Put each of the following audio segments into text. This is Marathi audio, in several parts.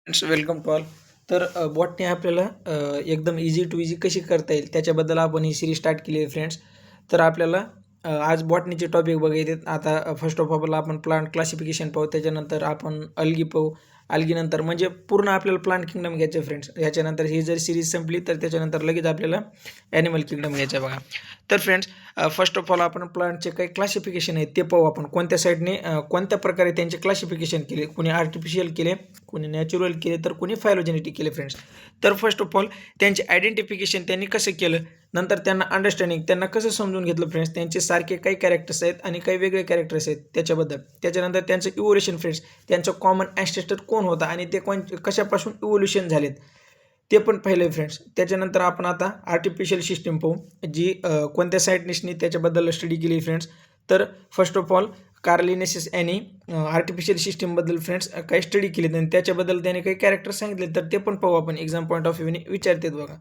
Friends welcome to all. तर बॉटनी आपल्याला एकदम इझी टू इझी कशी करता येईल त्याच्याबद्दल आपण ही सिरीज स्टार्ट केली आहे फ्रेंड्स. तर आपल्याला आज बॉटनीचे टॉपिक बघायचे. आता फर्स्ट ऑफ ऑल आपण प्लांट क्लासिफिकेशन पाहू, त्याच्यानंतर आपण अल्गी पाहू. अल्गीनंतर म्हणजे पूर्ण आपल्याला प्लांट किंगडम घ्यायचं आहे फ्रेंड्स. याच्यानंतर ही जर सिरीज संपली तर त्याच्यानंतर लगेच आपल्याला ॲनिमल किंगडम घ्यायचं आहे बघा. तर फ्रेंड्स फर्स्ट ऑफ ऑल आपण प्लांटचे काही क्लासिफिकेशन आहेत ते पाहू. आपण कोणत्या साईडने कोणत्या प्रकारे त्यांचे क्लासिफिकेशन केले, कोणी आर्टिफिशियल केले, कोणी नॅचरल केले, तर कोणी फायलोजेनेटिक केले फ्रेंड्स. तर फर्स्ट ऑफ ऑल त्यांचे आयडेंटिफिकेशन त्यांनी कसं केलं, नंतर त्यांना अंडरस्टँडिंग त्यांना कसं समजून घेतलं फ्रेंड्स, त्यांचे सारखे काही कॅरेक्टर्स आहेत आणि काही वेगळे कॅरेक्टर्स आहेत त्याच्याबद्दल. त्याच्यानंतर त्यांचं इव्होल्युशन फ्रेंड्स, त्यांचं कॉमन ॲन्सेस्टर कोण होता आणि ते कशापासून इव्होल्युशन झालेत ते पण पाहिलं फ्रेंड्स. त्याच्यानंतर आपण आता आर्टिफिशियल सिस्टीम पाहू, जी कोणत्या सायंटिस्टनी त्याच्याबद्दल स्टडी केली फ्रेंड्स. तर फर्स्ट ऑफ ऑल कार्ल लिनेसिस यांनी आर्टिफिशियल सिस्टीमबद्दल फ्रेंड्स काही स्टडी केली आणि त्याच्याबद्दल त्याने काही कॅरेक्टर सांगितले, तर ते पण पाहू आपण. एक्झाम पॉईंट ऑफ व्ह्यूने विचारतात बघा.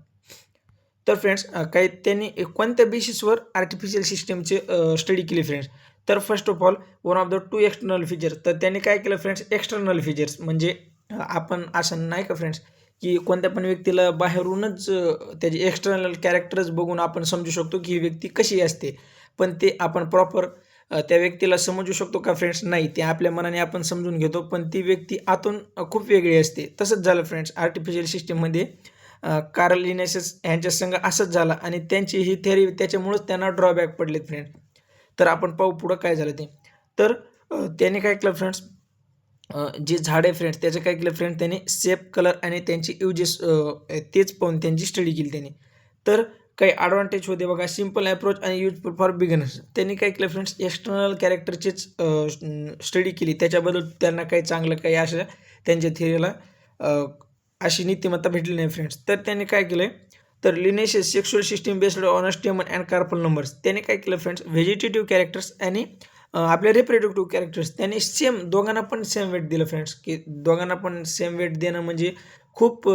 तर फ्रेंड्स काही त्यांनी कोणत्या बेसिसवर आर्टिफिशियल सिस्टीमचे स्टडी केली फ्रेंड्स. तर first of all one of the two external features. तर त्यांनी काय केलं फ्रेंड्स, एक्सटर्नल फीचर्स म्हणजे आपण असं नाही का फ्रेंड्स की कोणत्या पण व्यक्तीला बाहेरूनच त्याचे एक्सटर्नल कॅरेक्टर्स बघून आपण समजू शकतो की ही व्यक्ती कशी असते, पण ते आपण प्रॉपर त्या व्यक्तीला समजू शकतो का फ्रेंड्स? नाही. ते आपल्या मनाने आपण समजून घेतो, पण ती व्यक्ती आतून खूप वेगळी असते. तसंच झालं फ्रेंड्स आर्टिफिशियल सिस्टीममध्ये. कार्ल लिनेसिस यांच्या संग असंच झालं आणि त्यांची ही थेअरी त्याच्यामुळेच त्यांना ड्रॉबॅक पडले फ्रेंड्स. तर आपण पाहू पुढं काय झालं ते. तर त्याने काय केलं फ्रेंड्स, जे झाड आहे फ्रेंड्स त्याचं काय केलं फ्रेंड्स, त्यांनी शेप, कलर आणि त्यांची यूजेस तेच पाहून त्यांची स्टडी केली त्यांनी. तर काही ॲडव्हान्टेज होते बघा, सिम्पल अप्रोच आणि युजफुल फॉर बिगिनर्स. त्यांनी काय केलं फ्रेंड्स, एक्सटर्नल कॅरेक्टरचीच स्टडी केली, त्याच्याबद्दल त्यांना काही चांगलं काही असं त्यांच्या थिअरीला अशी नीतिमत्ता भेटली नाही फ्रेंड्स. तर त्यांनी काय केलं, तर Linnaeus sexual system based on stamen and carpel numbers. त्याने काय केलं फ्रेंड्स, व्हेजिटेटिव्ह कॅरेक्टर्स आणि आपले रिप्रोडक्टिव्ह कॅरेक्टर्स त्यांनी सेम दोघांना पण सेम वेट दिलं फ्रेंड्स. की दोघांना पण सेम वेट देणं म्हणजे खूप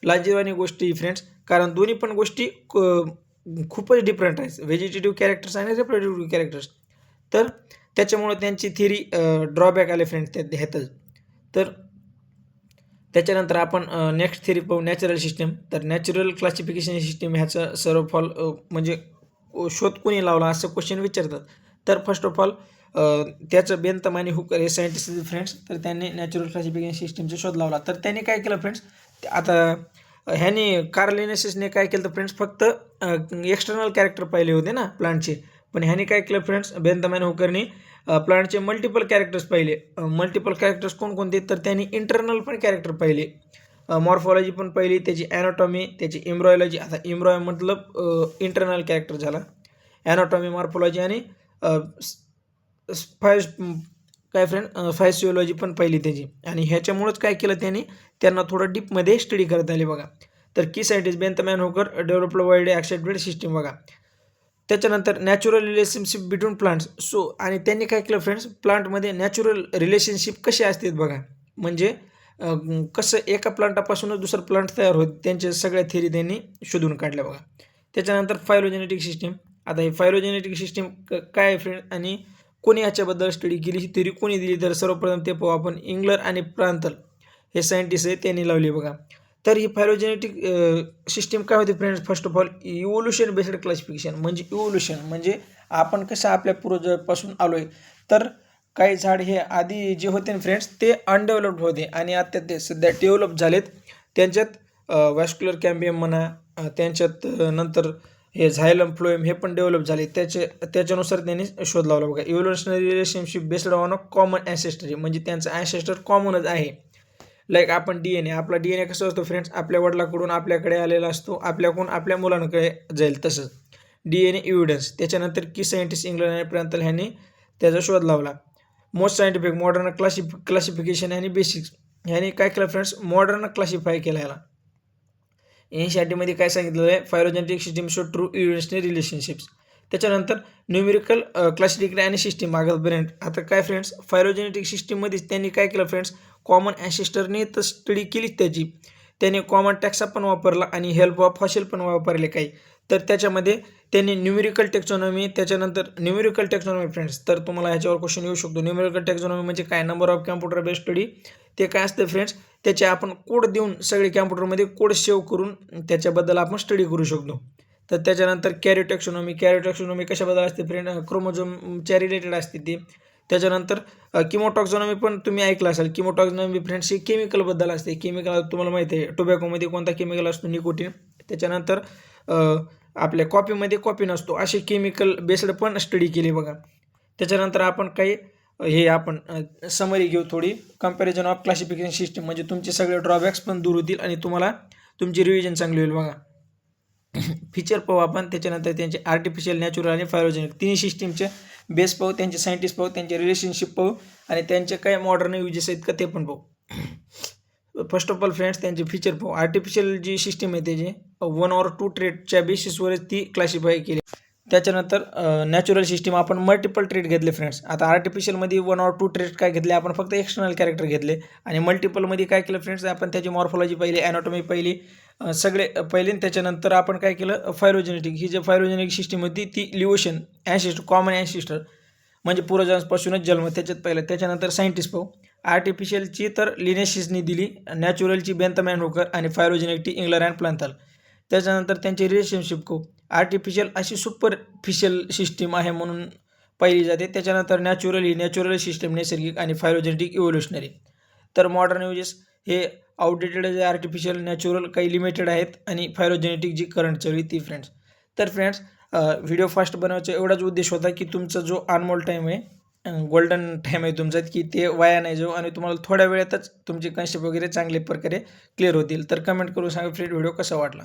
लाजिरवाणी गोष्ट आहे फ्रेंड्स, कारण दोन्ही पण गोष्टी खूपच डिफरंट आहेत, व्हेजिटेटिव्ह कॅरेक्टर्स आणि रिप्रोडक्टिव्ह कॅरेक्टर्स. तर त्याच्यामुळे त्यांची थिअरी ड्रॉबॅक आले फ्रेंड्स त्या ह्यातच. तर त्याच्यानंतर आपण नेक्स्ट थिअरी पाहू, नॅचरल सिस्टीम. तर नॅचरल क्लासिफिकेशन सिस्टीम ह्याचं सर्व ऑफ ऑल म्हणजे शोध कोणी लावला असं क्वेश्चन विचारतात. तर फर्स्ट ऑफ ऑल त्याचं बेंथम आणि हुकर हे सायंटिस्ट फ्रेंड्स. तर त्यांनी नॅचरल क्लासिफिकेशन सिस्टीमचा शोध लावला. तर त्यांनी काय केलं फ्रेंड्स, आता ह्याने कार्ल लिनेसिसने काय केलं तर फ्रेंड्स, फक्त एक्सटर्नल कॅरेक्टर पाहिले होते ना प्लांटचे, पण ह्याने काय केलं फ्रेंड्स, बेंथम आणि हुकरने प्लांटचे मल्टिपल कॅरेक्टर्स पाहिले. मल्टिपल कॅरेक्टर्स कोणकोणते, तर त्यांनी इंटरनल पण कॅरेक्टर पाहिले, मॉर्फॉलॉजी पण पाहिली, त्याची ॲनाटॉमी, त्याची इम्ब्रॉयलॉजी. आता इम्ब्रॉय मतलब इंटरनल कॅरेक्टर झाला, ॲनाटॉमी, मॉर्फॉलॉजी आणि फाय काय फ्रेंड फायसिओलॉजी पण पाहिली त्याची. आणि ह्याच्यामुळंच काय केलं त्यांना थोडं डीपमध्ये स्टडी करता आली बघा. तर की scientist Bentham and Hooker developed wild accepted system बघा. त्याच्यानंतर natural relationship between plants. So आणि त्यांनी काय केलं फ्रेंड्स, प्लांटमध्ये नॅचरल रिलेशनशिप कसे असतात बघा, म्हणजे कसं एका प्लांटापासूनच दुसरं प्लांट तयार होत, त्यांच्या सगळ्या थिअरी त्यांनी शोधून काढल्या बघा. त्याच्यानंतर फायलोजेनेटिक सिस्टीम. आता ही फायलोजेनेटिक सिस्टीम काय आहे फ्रेंड आणि कोणी याच्याबद्दल स्टडी केली, ही थिअरी कोणी दिली, तर सर्वप्रथम ते पाहू आपण. इंग्लर आणि प्रांतल हे सायंटिस्ट आहे, त्यांनी लावली बघा. तर ही फायलोजेनेटिक सिस्टीम काय होती friends, first of all evolution based classification. म्हणजे इव्होल्युशन म्हणजे आपण कसं आपल्या पूर्वजापासून आलो आहे. तर काही झाड हे आधी जे होते ना फ्रेंड्स, ते अनडेव्हलप्ड होते आणि आता ते सध्या डेव्हलप झालेत. त्यांच्यात वॅस्क्युलर कॅम्बियम म्हणा, त्यांच्यात नंतर हे झायलम फ्लोएम हे पण डेव्हलप झाले. त्याच्यानुसार त्यांनी शोध लावला बघा. Evolutionary relationship based on a common ancestry, म्हणजे त्यांचं ॲन्सेस्टर कॉमनच आहे. लाईक आपण DNA, आपला DNA कसं असतो फ्रेंड्स, आपल्या वडिलाकडून आपल्याकडे आलेला असतो, आपल्याकडून आपल्या मुलांकडे जाईल, तसंच DNA एव्हिडन्स. त्याच्यानंतर की सायंटिस्ट इंग्लंड आणि प्रांतल ह्यांनी त्याचा शोध लावला. मोस्ट सायंटिफिक मॉडर्न क्लासिफिकेशन आणि बेसिक्स. ह्याने काय केलं फ्रेंड्स, मॉडर्न क्लासिफाय केला ह्याला. एनसीईआरटीमध्ये काय सांगितलं आहे, phylogenetic system show true evolutionary relationships. त्याच्यानंतर न्यूमेरिकल क्लासिफिकेशन आणि सिस्टीम आगतपर्यंत. आता काय फ्रेंड्स, फायलोजेनेटिक सिस्टीममध्येच त्यांनी काय केलं फ्रेंड्स, कॉमन ॲन्सेस्टरने तर स्टडी केलीच त्याची, त्याने कॉमन टॅक्सा पण वापरला आणि हेल्प ऑफ फॉसिल पण वापरले काही. तर त्याच्यामध्ये त्यांनी न्यूमेरिकल टेक्झॉनॉमी, त्याच्यानंतर न्यूमेरिकल टेक्झॉनॉमी फ्रेंड्स, तर तुम्हाला ह्याच्यावर क्वेश्चन येऊ शकतो. न्यूमेरिकल टेक्झॉनॉमी म्हणजे काय? Number of computer based study. ते काय असतं फ्रेंड्स, त्याचे आपण कोड देऊन सगळे कॅम्प्युटरमध्ये कोड सेव्ह करून त्याच्याबद्दल आपण स्टडी करू शकतो. तर त्याच्यानंतर कॅरियो टेक्झॉनॉमी. कॅरियो टेक्झॉनॉमी कशाबद्दल असते फ्रेंड? क्रोमोझोमच्या रिलेटेड असते ती. त्याच्यानंतर किमोटॉक्झॉनॉमी पण तुम्ही ऐकलं असेल. किमोटॉक्झॉनॉमी फ्रेंड्स ही केमिकलबद्दल असते. केमिकल तुम्हाला माहिती आहे टोबॅकोमध्ये कोणता केमिकल असतो? निकोटीन. त्याच्यानंतर आपल्या कॉफीमध्ये कॉफी नसतो, असे केमिकल बेस्ड पण स्टडी केली बघा. त्याच्यानंतर आपण काही हे आपण समरी घेऊ थोडी. कंपॅरिझन ऑफ क्लासिफिकेशन सिस्टीम, म्हणजे तुमचे सगळे ड्रॉबॅक्स पण दूर होतील आणि तुम्हाला तुमची रिव्हिजन चांगली होईल बघा. फीचर पाहू आपण. त्याच्यानंतर त्यांचे आर्टिफिशियल, नॅचरल आणि फायरोजेनिक तिन्ही सिस्टीमचे बेस पाहू, त्यांचे सायंटिस्ट पाहू, त्यांचे रिलेशनशिप पाहू आणि त्यांचे काय मॉडर्न युजेस आहेत का ते पण पाहू. फर्स्ट ऑफ ऑल फ्रेंड्स त्यांचे फीचर पाहू. आर्टिफिशियल जी सिस्टीम आहे त्याची 1 or 2 ट्रेटच्या बेसिसवरच ती क्लासिफाय केली. त्याच्यानंतर नॅचरल सिस्टीम आपण मल्टिपल ट्रेट घेतले फ्रेंड्स. आता आर्टिफिशियलमध्ये 1 or 2 ट्रेट काय घेतले आपण? फक्त एक्सटर्नल कॅरेक्टर घेतले. आणि मल्टिपलमध्ये काय केलं फ्रेंड्स? आपण त्याची मॉर्फॉलॉजी पाहिली, ॲनाटॉमी पाहिली, सगळे पहिले. त्याच्यानंतर आपण काय केलं? फायरोजेनेटिक. ही जी फायरोजेनेटिक सिस्टीम होती ती लिओशन ॲन्सिस्टर, कॉमन ॲन्सिस्टर म्हणजे पूर्वजांपासूनच जन्म त्याच्यात पहिलं. त्याच्यानंतर सायंटिस्ट पाहू. आर्टिफिशियलची तर लिनेसिसनी दिली, नॅचरलची बेंथमॅन हुकर आणि फायरोजेनेटिक इंग्लर अँड प्लांथल. त्याच्यानंतर त्यांची रिलेशनशिप पाहू. आर्टिफिशियल अशी सुपरफिशियल सिस्टीम आहे म्हणून पाहिली जाते. त्याच्यानंतर नॅचरल सिस्टीम नैसर्गिक आणि फायरोजेनेटिक इव्होल्युशनरी. तर मॉडर्न युजेस हे आउटडेटेड जे आर्टिफिशियल, नॅचरल काही लिमिटेड आहेत आणि फायरोजेनेटिक जी करंट चळली ती फ्रेंड्स. तर फ्रेंड्स व्हिडिओ फास्ट बनवायचा एवढाच उद्देश होता की तुमचा जो अनमोल टाईम आहे, गोल्डन टाईम आहे तुमचा, की ते वाया नाही जाऊ आणि तुम्हाला थोड्या वेळातच तुमचे कन्सेप्ट वगैरे चांगल्या प्रकारे क्लिअर होतील. तर कमेंट करून सांगा फ्रेंड व्हिडिओ कसा वाटला.